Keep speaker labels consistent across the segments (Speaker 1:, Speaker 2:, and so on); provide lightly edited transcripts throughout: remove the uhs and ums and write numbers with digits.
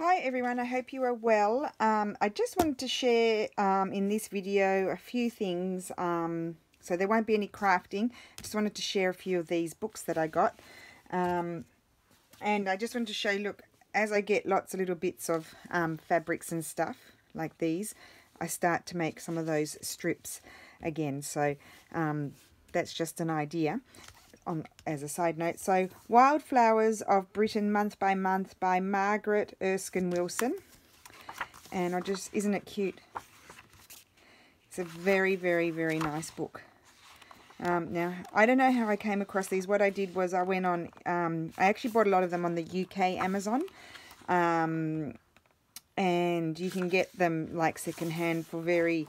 Speaker 1: Hi everyone, I hope you are well. I just wanted to share in this video a few things, so there won't be any crafting. I just wanted to share a few of these books that I got, and I just wanted to show you, look, as I get lots of little bits of fabrics and stuff like these, I start to make some of those strips again, so that's just an idea. As a side note, so Wildflowers of Britain Month by Month by Margaret Erskine Wilson, and isn't it cute? It's a very, very, very nice book. Now, I don't know how I came across these. What I did was I went on, I actually bought a lot of them on the UK Amazon, and you can get them like secondhand for very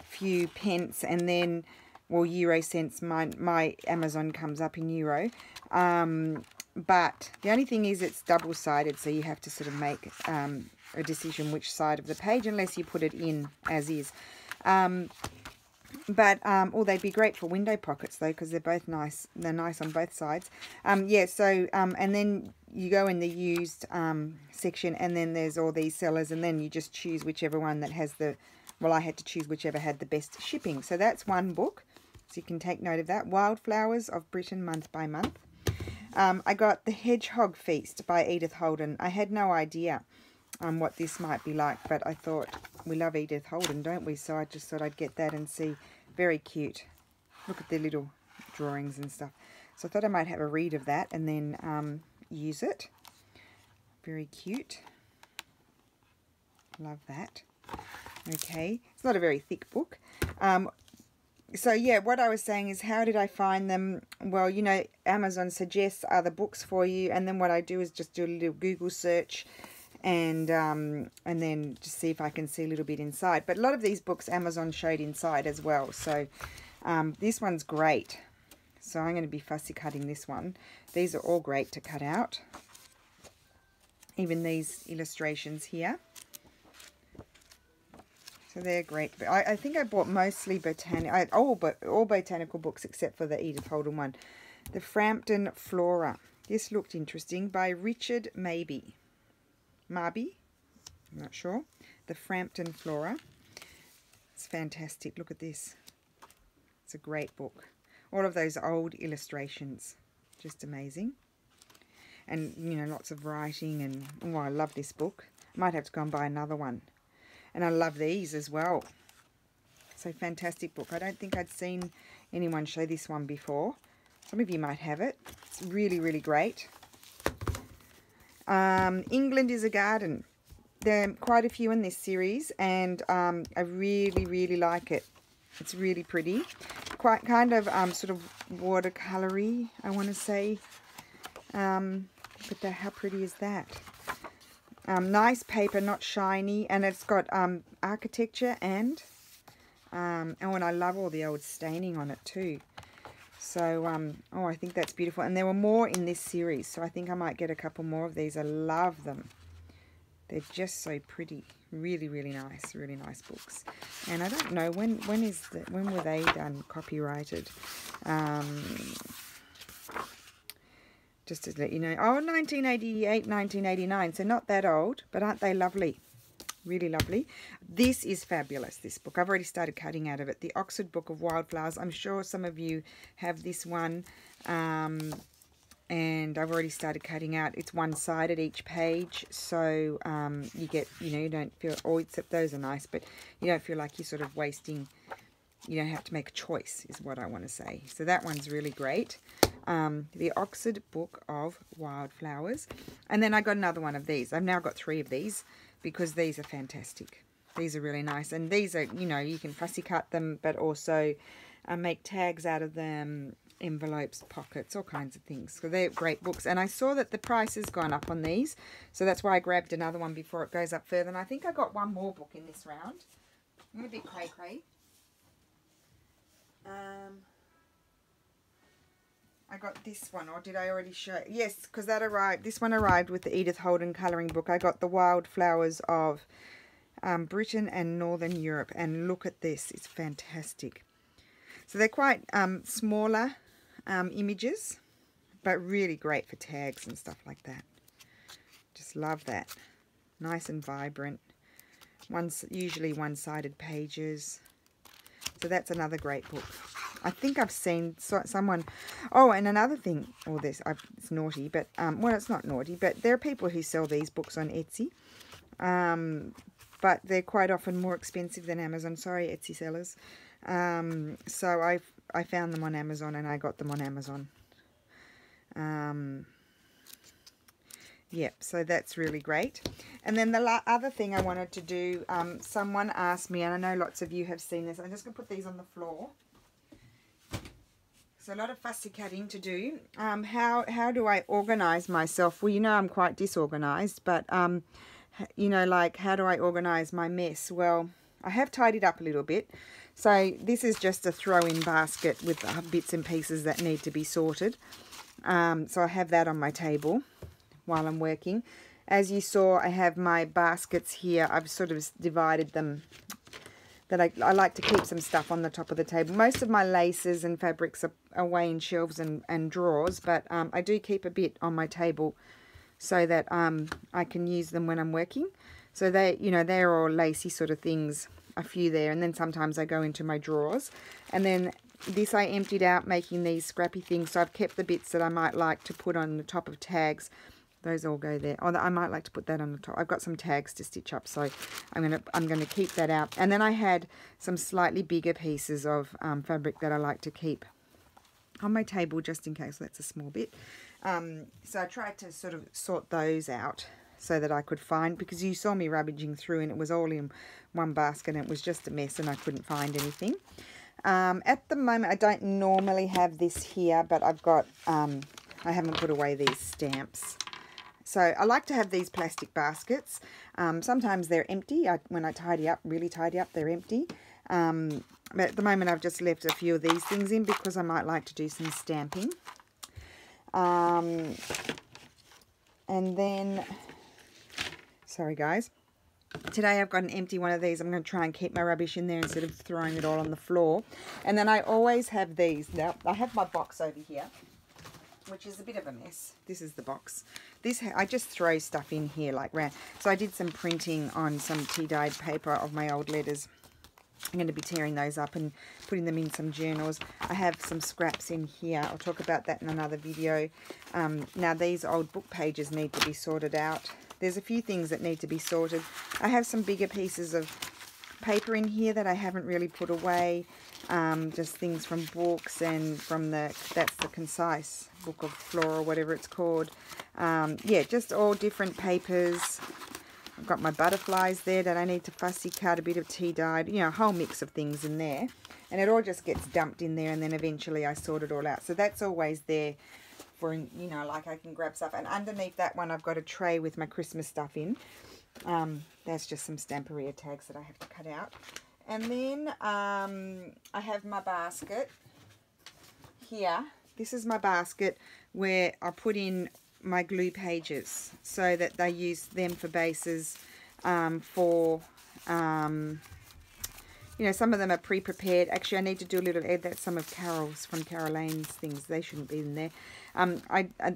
Speaker 1: few pence, and then, well, euro cents. My Amazon comes up in euro, but the only thing is it's double-sided, so you have to sort of make a decision which side of the page, unless you put it in as is. Oh, they'd be great for window pockets though, because they're both nice. They're nice on both sides. Yeah, so and then you go in the used section, and then there's all these sellers, and then you just choose whichever one that has the, well, I had to choose whichever had the best shipping. So that's one book, so you can take note of that. Wildflowers of Britain Month by Month. I got The Hedgehog Feast by Edith Holden. I had no idea what this might be like, but I thought, we love Edith Holden, don't we? So I just thought I'd get that and see. Very cute. Look at the little drawings and stuff. So I thought I might have a read of that and then use it. Very cute. Love that. Okay, it's not a very thick book. So yeah, what I was saying is, how did I find them? Well, you know, Amazon suggests other books for you, and then what I do is just do a little Google search, and then just see if I can see a little bit inside. But a lot of these books Amazon showed inside as well. So this one's great. So I'm going to be fussy cutting this one. These are all great to cut out. Even these illustrations here. So they're great. I think I bought mostly all botanical books except for the Edith Holden one. The Frampton Flora. This looked interesting, by Richard Marby, I'm not sure. The Frampton Flora. It's fantastic. Look at this. It's a great book. All of those old illustrations. Just amazing. And, you know, lots of writing, and, oh, I love this book. I might have to go and buy another one. And I love these as well. So fantastic book. I don't think I'd seen anyone show this one before. Some of you might have it. It's really, really great. England is a Garden. There are quite a few in this series, and I really, really like it. It's really pretty. Quite kind of sort of watercolory, I want to say. But how pretty is that? Nice paper, not shiny, and it's got architecture and I love all the old staining on it too. So, oh, I think that's beautiful. And there were more in this series, so I think I might get a couple more of these. I love them. They're just so pretty. Really, really nice books. And I don't know, when were they done, copyrighted? Just to let you know. Oh, 1988, 1989. So not that old, but aren't they lovely? Really lovely. This is fabulous, this book. I've already started cutting out of it. The Oxford Book of Wildflowers. I'm sure some of you have this one. And I've already started cutting out. It's one-sided each page. So you get, you know, you don't feel, oh, except those are nice, but you don't feel like you're sort of wasting, you don't have to make a choice, is what I want to say. So that one's really great. The Oxford Book of Wildflowers. And then I got another one of these. I've now got 3 of these, because these are fantastic. These are really nice. And these are, you know, you can fussy cut them, but also make tags out of them, envelopes, pockets, all kinds of things. So they're great books. And I saw that the price has gone up on these, so that's why I grabbed another one before it goes up further. And I think I got one more book in this round. I'm a bit cray-cray. I got this one, or did I already show? Yes, because that arrived. This one arrived with the Edith Holden colouring book. I got the Wildflowers of Britain and Northern Europe, and look at this. It's fantastic. So they're quite smaller images, but really great for tags and stuff like that. Just love that. Nice and vibrant. Usually one-sided pages. So that's another great book. I think I've seen someone... Oh, and another thing, it's naughty, but... well, it's not naughty, but there are people who sell these books on Etsy. But they're quite often more expensive than Amazon. Sorry, Etsy sellers. So I found them on Amazon, and I got them on Amazon. Yep, so that's really great. And then the other thing I wanted to do, someone asked me, and I know lots of you have seen this. I'm just going to put these on the floor. So a lot of fussy cutting to do. How do I organize myself? Well, you know I'm quite disorganized, but, you know, like, how do I organize my mess? Well, I have tidied up a little bit. So this is just a throw-in basket with bits and pieces that need to be sorted. So I have that on my table while I'm working. As you saw, I have my baskets here. I've sort of divided them, that I like to keep some stuff on the top of the table. Most of my laces and fabrics are away in shelves and drawers, but I do keep a bit on my table so that I can use them when I'm working. So they, you know, they're all lacy sort of things, a few there, and then sometimes I go into my drawers. And then this I emptied out making these scrappy things, so I've kept the bits that I might like to put on the top of tags. Those all go there. Oh, I might like to put that on the top. I've got some tags to stitch up, so I'm gonna keep that out. And then I had some slightly bigger pieces of fabric that I like to keep on my table just in case. That's a small bit. So I tried to sort of sort those out so that I could find, because you saw me rummaging through and it was all in one basket and it was just a mess and I couldn't find anything. At the moment, I don't normally have this here, but I've got, I haven't put away these stamps. So I like to have these plastic baskets. Sometimes they're empty. When I really tidy up, they're empty. But at the moment, I've just left a few of these things in because I might like to do some stamping. And then, sorry guys, today I've got an empty one of these. I'm going to try and keep my rubbish in there instead of throwing it all on the floor. And then I always have these. Now, I have my box over here, which is a bit of a mess. This is the box. I just throw stuff in here like round. So I did some printing on some tea-dyed paper of my old letters. I'm going to be tearing those up and putting them in some journals. I have some scraps in here. I'll talk about that in another video. Now these old book pages need to be sorted out. There's a few things that need to be sorted. I have some bigger pieces of paper in here that I haven't really put away. Just things from books and from that's the Concise Book of Flora, whatever it's called. Yeah, just all different papers. I've got my butterflies there that I need to fussy cut, a bit of tea dyed, you know, a whole mix of things in there. And it all just gets dumped in there and then eventually I sort it all out. So that's always there for, you know, like I can grab stuff. And underneath that one I've got a tray with my Christmas stuff in. That's just some Stamperia tags that I have to cut out. And then I have my basket here. This is my basket where I put in my glue pages so that they use them for bases for, you know, some of them are pre-prepared. Actually, I need to do a little edit. Some of Carol's, from Caroline's things. They shouldn't be in there.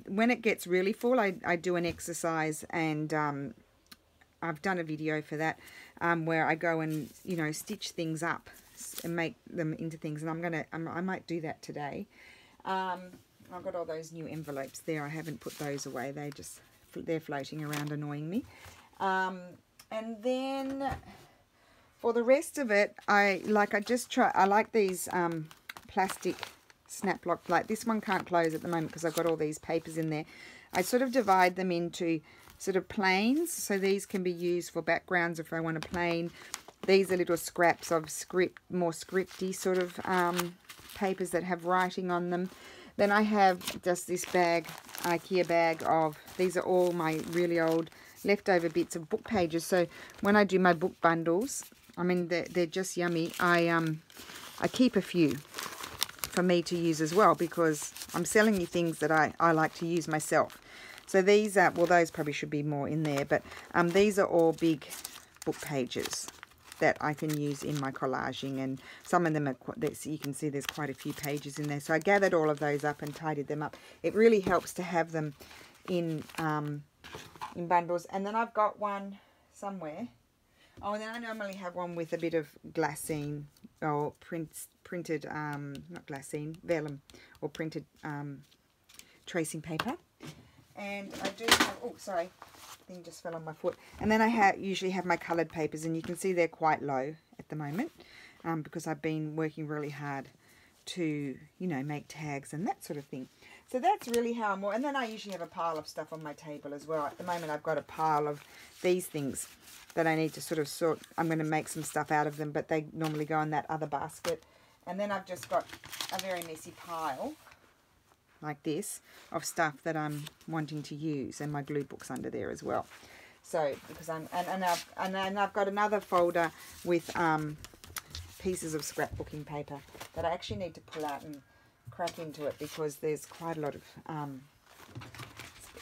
Speaker 1: When it gets really full, I do an exercise, and I've done a video for that where I go and, you know, stitch things up and make them into things. And I might do that today. I've got all those new envelopes there. I haven't put those away. They're floating around annoying me. And then for the rest of it, I like these plastic snap lock plate. This one can't close at the moment because I've got all these papers in there. I sort of divide them into sort of planes, so these can be used for backgrounds if I want a plane. These are little scraps of more scripty sort of papers that have writing on them. Then I have just this bag, IKEA bag of, these are all my really old leftover bits of book pages. So when I do my book bundles, I mean, they're just yummy. I keep a few for me to use as well because I'm selling you things that I like to use myself. So these are, well, those probably should be more in there, but these are all big book pages that I can use in my collaging, and some of them are, you can see there's quite a few pages in there. So I gathered all of those up and tidied them up. It really helps to have them in bundles. And then I've got one somewhere. Oh, and then I normally have one with a bit of glassine or printed, not glassine, vellum or printed tracing paper. And I do have, oh, sorry, thing just fell on my foot. And then I usually have my coloured papers, and you can see they're quite low at the moment because I've been working really hard to, you know, make tags and that sort of thing. So that's really how I'm, and then I usually have a pile of stuff on my table as well. At the moment I've got a pile of these things that I need to sort of sort. I'm going to make some stuff out of them, but they normally go in that other basket. And then I've just got a very messy pile like this of stuff that I'm wanting to use, and my glue book's under there as well. So because I'm and then I've got another folder with pieces of scrapbooking paper that I actually need to pull out and crack into it, because there's quite a lot of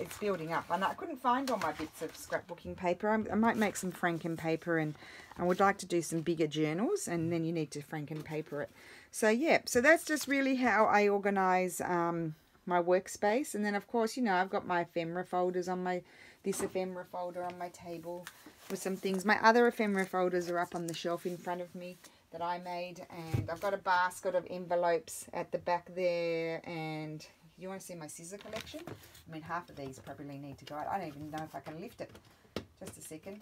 Speaker 1: it's building up, and I couldn't find all my bits of scrapbooking paper. I might make some Franken paper, and I would like to do some bigger journals, and then you need to Franken paper it. So yeah, so that's just really how I organize my workspace. And then of course, you know, I've got my ephemera folders on this ephemera folder on my table with some things. My other ephemera folders are up on the shelf in front of me that I made, and I've got a basket of envelopes at the back there. And you want to see my scissor collection? I mean, half of these probably need to go out. I don't even know if I can lift it. Just a second.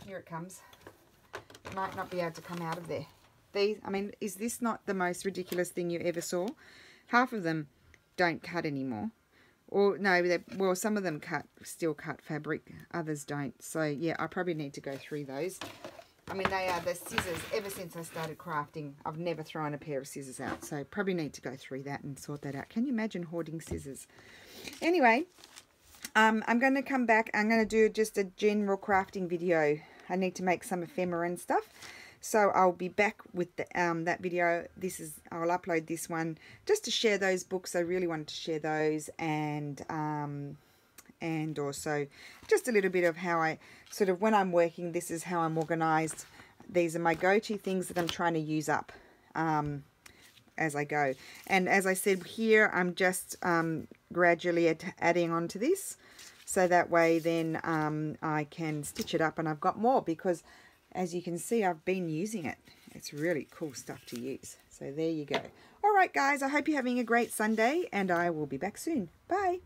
Speaker 1: Here it comes. It might not be able to come out of there. These, I mean, is this not the most ridiculous thing you ever saw? Half of them don't cut anymore. Or no, well, some of them still cut fabric, others don't. So yeah, I probably need to go through those. I mean, they are the scissors. Ever since I started crafting, I've never thrown a pair of scissors out. So probably need to go through that and sort that out. Can you imagine hoarding scissors? Anyway, I'm going to come back. I'm going to do just a general crafting video. I need to make some ephemera and stuff. So I'll be back with that video. I'll upload this one just to share those books. I really wanted to share those, and also just a little bit of how I sort of, when I'm working, this is how I'm organized. These are my go-to things that I'm trying to use up as I go. And as I said here, I'm just gradually adding on to this, so that way then I can stitch it up, and I've got more, because as you can see, I've been using it. It's really cool stuff to use. So there you go. All right, guys, I hope you're having a great Sunday, and I will be back soon. Bye.